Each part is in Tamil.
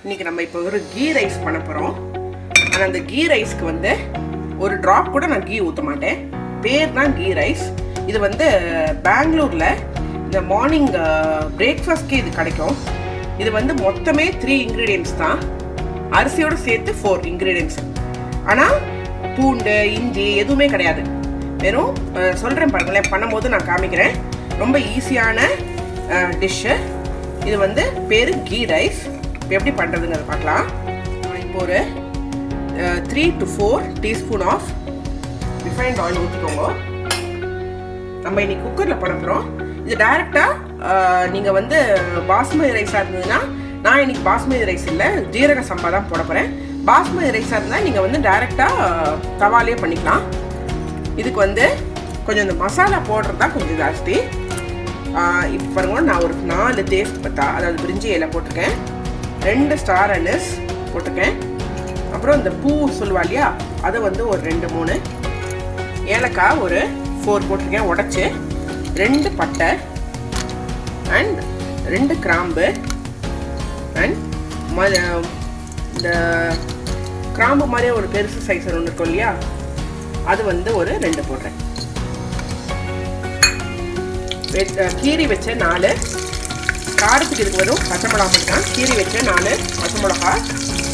இன்னைக்கு நம்ம இப்போ ஒரு கீ ரைஸ் பண்ண போகிறோம். ஆனால் அந்த கீ ரைஸ்க்கு வந்து ஒரு ட்ராப் கூட நான் கீ ஊற்ற மாட்டேன். பேர் தான் கீ ரைஸ். இது வந்து பெங்களூரில் இந்த மார்னிங் பிரேக்ஃபாஸ்ட்கே இது கிடைக்கும். இது வந்து மொத்தமே 3 இன்க்ரீடியன்ட்ஸ் தான், அரிசியோடு சேர்த்து 4 இன்க்ரீடியன்ட்ஸ். ஆனால் பூண்டு இஞ்சி எதுவுமே கிடையாது. வெறும் சொல்கிறேன் பாருங்களேன், பண்ணும்போது நான் காமிக்கிறேன். ரொம்ப ஈஸியான டிஷ்ஷு. இது வந்து பேர் கீ ரைஸ். இப்போ எப்படி பண்ணுறதுங்கிறத பார்க்கலாம். இப்போ ஒரு 3 to 4 teaspoon of refined oil ஊற்றிக்கோங்க. நம்ம இன்னைக்கு குக்கரில் பண்ண போகிறோம். இது டைரெக்டாக நீங்கள் வந்து பாஸ்மதி ரைஸாக இருந்ததுன்னா, நான் இன்னைக்கு பாஸ்மதி ரைஸ் இல்லை, ஜீரக சம்பா தான் போட போகிறேன். பாஸ்மதி ரைஸாக இருந்தால் நீங்கள் வந்து டைரெக்டாக தவாலே பண்ணிக்கலாம். இதுக்கு வந்து கொஞ்சம் இந்த மசாலா போடுறது தான் கொஞ்சம் ஜாஸ்தி. இப்போ பாருங்க, நான் ஒரு 4 தேஸ்ட் பத்தா, அதாவது பிரிஞ்சி இலை போட்டிருக்கேன், 2 ஸ்டார் அனிஸ் போட்டிருக்கேன், அப்புறம் இந்த பூ சொல்லுவா இல்லையா, அதை வந்து ஒரு 2-3, ஏலக்காய் ஒரு 4 போட்டிருக்கேன் உடச்சி, 2 பட்டை அண்ட் 2 கிராம்பு அண்ட் இந்த கிராம்பு மாதிரியே ஒரு பெருசு சைஸ் ஒன்று இருக்கும் இல்லையா, அது வந்து ஒரு 2 போடுறேன். கீரி வச்ச 4 காரத்துக்கு இதுக்கு வரும் பச்சை மிளகா மட்டும். கீரி வச்ச 4 பச்சை மிளகா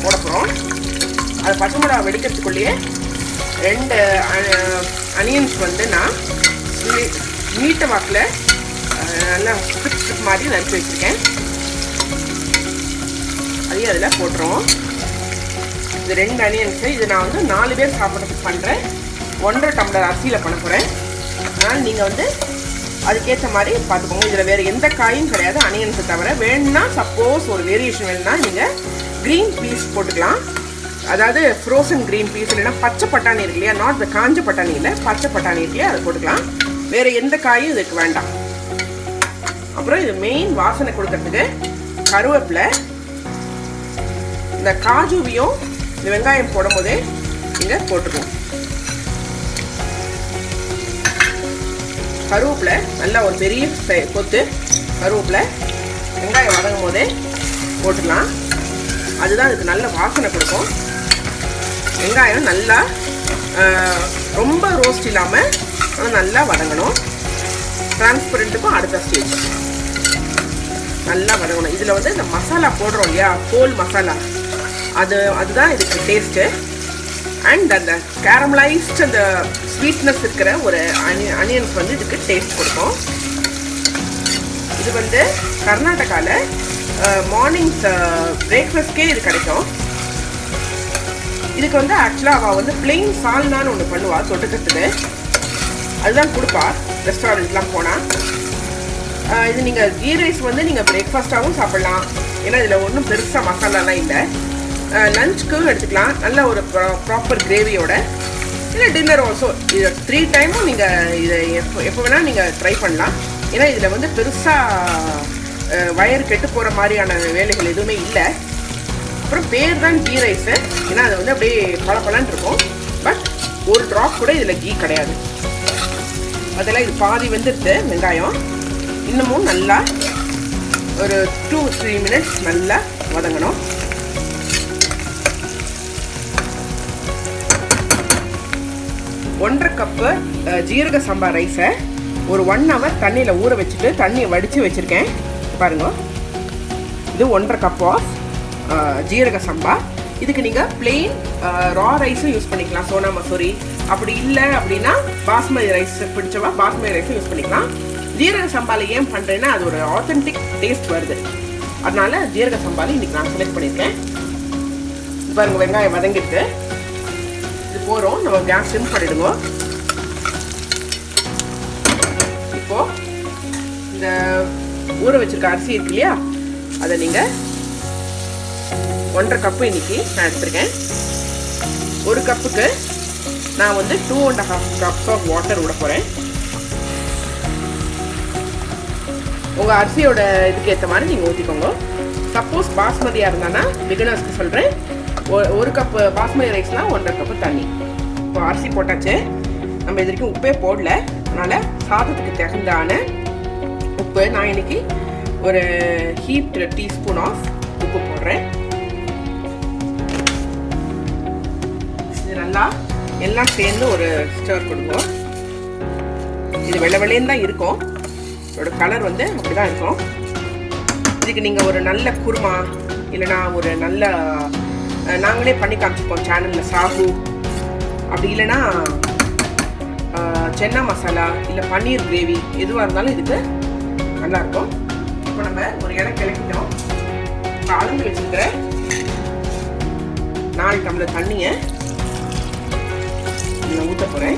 போட போகிறோம். அது பச்சை மிளகா வெடிக்கிறதுக்குள்ளேயே 2 அனியன்ஸ் வந்து நான் நீட்ட வாக்கில் நல்லா ஸ்ட்ரிப் மாதிரி நறுக்கி வச்சுருக்கேன். அதையும் அதில் போட்டுருவோம். இது 2 அனியன்ஸு. இது நான் வந்து 4 பேர் சாப்பிட்றதுக்கு பண்ணுறேன். 1.5 டம்ளர் அரிசியில் பண்ண போகிறேன். அதனால் நீங்கள் வந்து அதுக்கேற்ற மாதிரி பார்த்துக்கோங்க. இதில் வேறு எந்த காயும் கிடையாது அனியன்ஸை தவிர. வேணும்னா சப்போஸ் ஒரு வேரியேஷன் வேணும்னா நீங்கள் க்ரீன் பீஸ் போட்டுக்கலாம். அதாவது ஃப்ரோசன் க்ரீன் பீஸ், இல்லைன்னா பச்சை பட்டாணி இருக்கு இல்லையா, நாட் இந்த காஞ்ச பட்டாணி இல்லை, பச்சை பட்டாணி இருக்கு இல்லையா, அதை போட்டுக்கலாம். வேறு எந்த காயும் இதுக்கு வேண்டாம். அப்புறம் இது மெயின் வாசனை கொடுக்கறதுக்கு கருவேப்பிலை, இந்த காஜுவையும் இந்த வெங்காயம் போடும் போதே நீங்கள் போட்டுக்குவோம். கருவேப்பிலை நல்லா ஒரு பெரிய கொத்து கருவேப்பிலை வெங்காயம் வதங்கும் போதே போட்டுக்கலாம். அதுதான் இதுக்கு நல்ல வாசனை கொடுக்கும். வெங்காயம் நல்லா ரொம்ப ரோஸ்ட் இல்லாமல் நல்லா வதங்கணும். டிரான்ஸ்பரண்ட்டுக்கும் அடுத்த ஸ்டேஜ் நல்லா வதங்கணும். இதில் வந்து இந்த மசாலா போடுறோம் இல்லையா, ஹோல் மசாலா, அதுதான் இதுக்கு டேஸ்ட்டு. அண்ட் அந்த கேரமலைஸ்ட் அந்த ஸ்வீட்னஸ் இருக்கிற ஒரு அனியன்ஸ் வந்து இதுக்கு டேஸ்ட் கொடுக்கும். இது வந்து கர்நாடகாவில் மார்னிங் பிரேக்ஃபாஸ்ட்கே இது கிடைக்கும். இதுக்கு வந்து ஆக்சுவலாக அவள் வந்து பிளெயின் சால்னான்னு ஒன்று பண்ணுவாள் தொட்டுக்கிறதுக்கு, அதுதான் கொடுப்பா ரெஸ்டாரண்ட்லாம் போனால். இது நீங்கள் கீ ரைஸ் வந்து நீங்கள் பிரேக்ஃபாஸ்ட்டாகவும் சாப்பிட்லாம், ஏன்னா இதில் ஒன்றும் பெருசாக மசாலாலாம் இல்லை. லஞ்சுக்கும் எடுத்துக்கலாம், நல்ல ஒரு ப்ராப்பர் கிரேவியோட. இல்லை டின்னர் ஆல்சோ. இது 3 டைமும் நீங்கள் இதை எப்போ வேணால் நீங்கள் ட்ரை பண்ணலாம். ஏன்னா இதில் வந்து பெருசாக வயர் கெட்டு போகிற மாதிரியான வேலைகள் எதுவுமே இல்லை. அப்புறம் பேர் தான் கீ ரைஸு, ஏன்னா அது வந்து அப்படியே பழப்பழன்னு இருக்கும். பட் ஒரு ட்ராப் கூட இதில் கீ கிடையாது. அதெல்லாம் இது பாதி வந்துடுது வெங்காயம். இன்னமும் நல்லா ஒரு 2-3 மினிட்ஸ் நல்லா வதங்கணும். 1.5 கப்பு ஜீரக சம்பா ரைஸை ஒரு 1 hour தண்ணியில் ஊற வச்சுட்டு தண்ணியை வடித்து வச்சுருக்கேன். பாருங்க, இது 1.5 கப் ஆஃப் ஜீரக சம்பா. இதுக்கு நீங்கள் பிளெயின் ரா ரைஸும் யூஸ் பண்ணிக்கலாம், சோனா மசூரி. அப்படி இல்லை அப்படின்னா பாஸ்மதி ரைஸ் பிடிச்சவா பாஸ்மதி ரைஸும் யூஸ் பண்ணிக்கலாம். ஜீரக சம்பாவில் ஏன் பண்ணுறேன்னா அது ஒரு ஆத்தென்டிக் டேஸ்ட் வருது, அதனால ஜீரக சம்பாவில் இன்றைக்கி நான் செலக்ட் பண்ணியிருக்கேன். பாருங்க, வெங்காயம் வதங்கிட்டு இது போகிறோம். நம்ம கேஸ் சிம் பண்ணிடுங்க. இப்போது இந்த ஊற வச்சிருக்க அரிசி இருக்கு இல்லையா, அதை நீங்கள் 1.5 கப்பு இன்றைக்கி நான் எடுத்துருக்கேன். 1 கப்புக்கு நான் வந்து 2.5 கப்ஸ் ஆஃப் வாட்டர் விட போகிறேன். உங்கள் அரிசியோட இதுக்கு ஏற்ற மாதிரி நீங்கள் ஊற்றிக்கோங்க. சப்போஸ் பாஸ்மதியாக இருந்தானா பிகினர்ஸ்க்கு சொல்கிறேன், 1 கப்பு பாஸ்மதி ரைஸ்னால் 1.5 கப்பு தண்ணி. இப்போ அரிசி போட்டாச்சு. நம்ம இது வரைக்கும் உப்பே போடல, அதனால் சாதத்துக்கு தகுந்தான உப்பு நான் இன்னைக்கு ஒரு ஹீட் டீஸ்பூன் ஆஃப் உப்பு போடுறேன். மசாலா எல்லாம் சேர்ந்து ஒரு ஸ்டர் கொடுக்கும். இது வெள்ளை வெள்ளையும் தான் இருக்கும், இதோட கலர் வந்து அப்படி தான் இருக்கும். இதுக்கு நீங்கள் ஒரு நல்ல குருமா இல்லைனா ஒரு நல்ல நாங்களே பண்ணி காமிச்சிருக்கோம் சேனலில் சாகு, அப்படி இல்லைன்னா சென்னா மசாலா இல்லை பன்னீர் கிரேவி எதுவாக இருந்தாலும் இதுக்கு நல்லாயிருக்கும். இப்போ நம்ம ஒரு இடம் கிளக்கிட்டோம். இப்போ அளந்து வச்சுருக்கிற 4 டம்ளர் தண்ணியை நான் ஊற்ற போகிறேன்.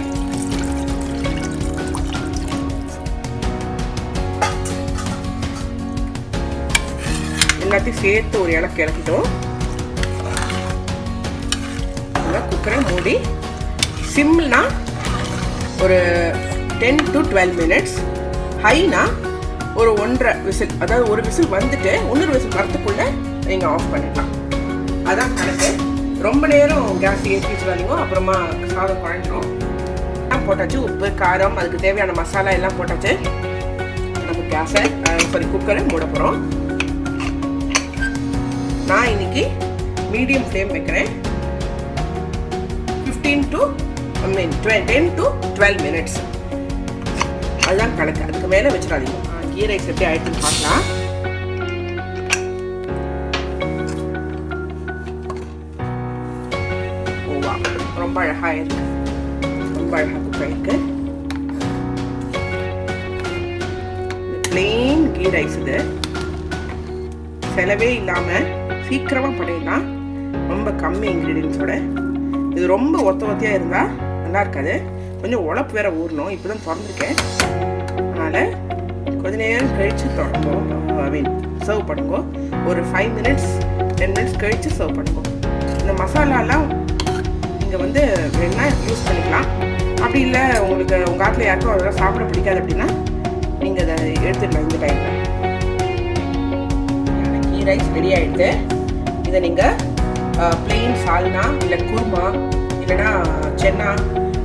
எல்லாத்தையும் சேர்த்து ஒரு இடம் கிளக்கிட்டோம். குக்கரை மூடி சிம்னா ஒரு 10 to 12 minutes, ஹைனா ஒரு 1.5 விசில், அதாவது ஒரு விசில் வந்துட்டு இன்னொரு விசில் வரத்துக்குள்ளே நீங்கள் ஆஃப் பண்ணிடலாம். அதான் கணக்கு. ரொம்ப நேரம் கேஸ் ஏற்றி வச்சுக்காதீங்க, அப்புறமா சாதம் குழஞ்சிடும். எல்லாம் போட்டாச்சு, உப்பு காரம் அதுக்கு தேவையான மசாலா எல்லாம் போட்டாச்சு. நம்ம கேஸை குக்கரை மூட போகிறோம். நான் இன்னைக்கு மீடியம் ஃப்ளேம் வைக்கிறேன். 10 to 12 minutes, அதுதான் கணக்கு. அதுக்கு மேலே வச்சிடாதீங்க. கீ ரைஸ் எப்படி ஆயிடுச்சுன்னு பார்க்கலாம். ஓவா, ரொம்ப அழகா இருக்கு, ரொம்ப அழகா குக் ஆயிருக்கு. பிளெயின் கீ ரைஸ் இது, செலவே இல்லாமல் சீக்கிரமாக பண்ணிடலாம். ரொம்ப கம்மி இன்க்ரீடியன்ஸோட. இது ரொம்ப ஒத்தையாக இருந்தால் நல்லா இருக்காது, கொஞ்சம் உழப்பு வேற ஊறணும். இப்போ தான் திறந்துருக்கேன், அதனால் கொஞ்ச நேரம் கழித்து சர்வ் பண்ணுங்க. ஒரு 5 minutes 10 minutes கழித்து சர்வ் பண்ணுங்க. இந்த மசாலாலாம் நீங்கள் வந்து வேணா யூஸ் பண்ணிக்கலாம். அப்படி இல்லை உங்களுக்கு உங்கள் ஆட்டில் யாருக்கும் அதெல்லாம் சாப்பிட பிடிக்காது அப்படின்னா நீங்கள் அதை எடுத்துடலாம். இந்த டைமில் கீ ரைஸ் ரெடி ஆகிடுது. இதை நீங்கள் பிளெயின் சால்னா இல்லை குருமா இல்லைனா சென்னா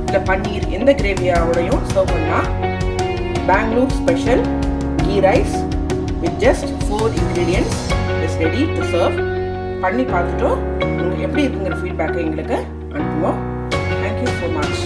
இல்லை பன்னீர் எந்த கிரேவியோடையும் சர்வ் பண்ணலாம். Bangalore special ghee rice with just 4 ingredients is ready to serve. பண்ணி பார்த்துட்டு உங்களுக்கு எப்படி இருக்குங்கிற ஃபீட்பேக்கை எங்களுக்கு அனுப்புவோம். Thank you so much.